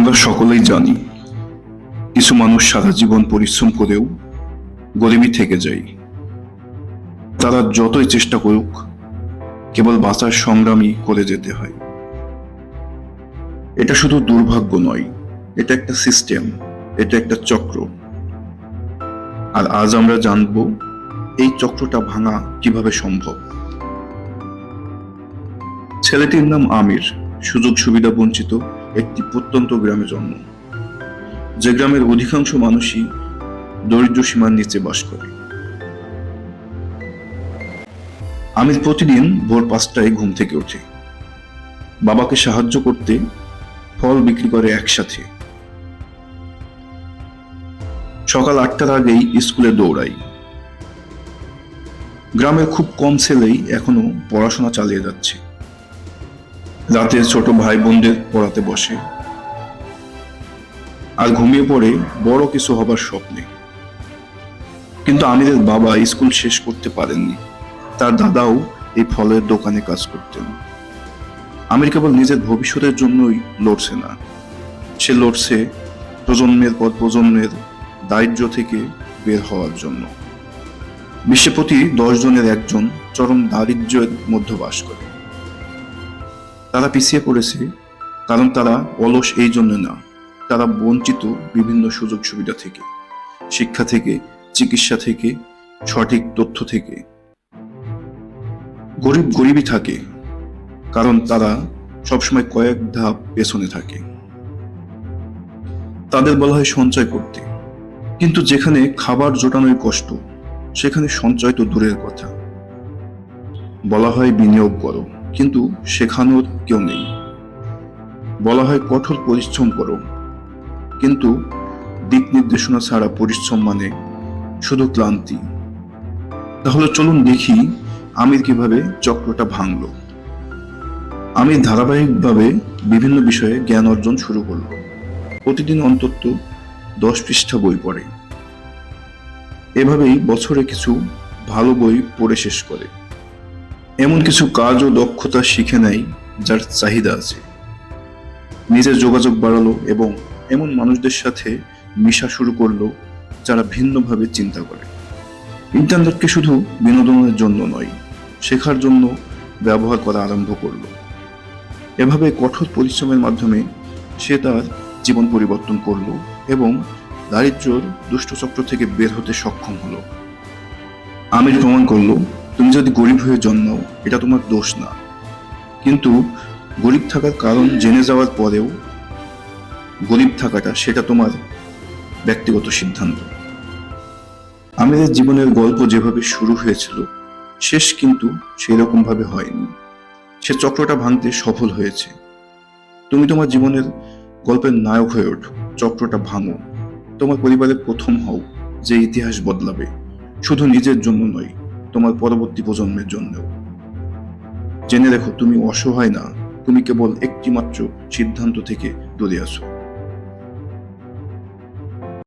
আমরা সকলেই জানি কিছু মানুষ সারা জীবন পরিশ্রম করেও গরিবই থেকে যায়। তারা যতই চেষ্টা করুক কেবল বাঁচার সংগ্রামই করে যেতে হয়। এটা শুধু দুর্ভাগ্য নয়, এটা একটা সিস্টেম, এটা একটা চক্র। আর আজ আমরা জানবো এই চক্রটা ভাঙা কিভাবে সম্ভব। ছেলেটির নাম আমির, সুযোগ সুবিধা বঞ্চিত একটি প্রত্যন্ত গ্রামে জন্ম, যে গ্রামের অধিকাংশ মানুষই দরিদ্র সীমার নিচে বাস করে। আমির প্রতিদিন ভোর 5টায় ঘুম থেকে ওঠে, বাবাকে সাহায্য করতে ফল বিক্রি করে একসাথে। সকাল 8টার আগেই স্কুলে দৌড়ায়। গ্রামের খুব কম ছেলেই এখনো পড়াশোনা চালিয়ে যাচ্ছে। রাতে ছোট ভাই বোনদের পড়াতে বসে আর ঘুমিয়ে পড়ে বড় কিছু হবার স্বপ্নে। কিন্তু আমিরের বাবা স্কুল শেষ করতে পারেননি, তার দাদাও এই ফলের দোকানে কাজ করতেন। আমির কেবল নিজের ভবিষ্যতের জন্যই লড়ছে না, সে লড়ছে প্রজন্মের পর প্রজন্মের দারিদ্র্য থেকে বের হওয়ার জন্য। বিশ্বে প্রতি 10 জনের একজন চরম দারিদ্র্যের মধ্যে বাস করে। তারা পিছিয়ে পড়েছে কারণ তারা অলস এই জন্য না, তারা বঞ্চিত বিভিন্ন সুযোগ সুবিধা থেকে, শিক্ষা থেকে, চিকিৎসা থেকে, সঠিক তথ্য থেকে। গরিব গরিবই থাকে কারণ তারা সবসময় কয়েক ধাপ পেছনে থাকে। তাদের বলা হয় সঞ্চয় করতে, কিন্তু যেখানে খাবার জোটানোর কষ্ট সেখানে সঞ্চয় তো দূরের কথা। বলা হয় বিনিয়োগ করো, কিন্তু শেখানোর কেউ নেই। বলা হয় কঠোর পরিশ্রম করো, কিন্তু দিক নির্দেশনা ছাড়া পরিশ্রম মানে শুধু ক্লান্তি। তাহলে চলুন দেখি আমির কিভাবে চক্রটা ভাঙলো। আমির ধারাবাহিকভাবে বিভিন্ন বিষয়ে জ্ঞান অর্জন শুরু করলো। প্রতিদিন অন্তত 10 পৃষ্ঠা বই পড়ে। এভাবেই বছরে কিছু ভালো বই পড়ে শেষ করে। এমন কিছু কাজ ও দক্ষতা শিখে নেয় যার চাহিদা আছে। নিজের যোগাযোগ বাড়ালো এবং এমন মানুষদের সাথে মিশা শুরু করলো যারা ভিন্নভাবে চিন্তা করে। ইন্টারনেটকে শুধু বিনোদনের জন্য নয়, শেখার জন্য ব্যবহার করা আরম্ভ করলো। এভাবে কঠোর পরিশ্রমের মাধ্যমে সে তার জীবন পরিবর্তন করলো এবং দারিদ্র্যের দুষ্টচক্র থেকে বের হতে সক্ষম হলো। আমির প্রমাণ করলো, তুমি যদি গরিব হয়ে জন্মাও এটা তোমার দোষ না, কিন্তু গরিব থাকার কারণ জেনে যাওয়ার পরেও গরিব থাকাটা সেটা তোমার ব্যক্তিগত সিদ্ধান্ত। আমিরের জীবনের গল্প যেভাবে শুরু হয়েছিল শেষ কিন্তু সেই রকম ভাবে হয়নি। সে চক্রটা ভাঙতে সফল হয়েছে। তুমি তোমার জীবনের গল্পের নায়ক হয়ে ওঠো, চক্রটা ভাঙো, তোমার পরিবারের প্রথম হও যে ইতিহাস বদলাবে, শুধু নিজের জন্য নয়, তোমার পরবর্তী প্রজন্মের জন্যও। জেনে রেখো, তুমি অসহায় না, তুমি কেবল একটি মাত্র সিদ্ধান্ত থেকে দূরে আছো।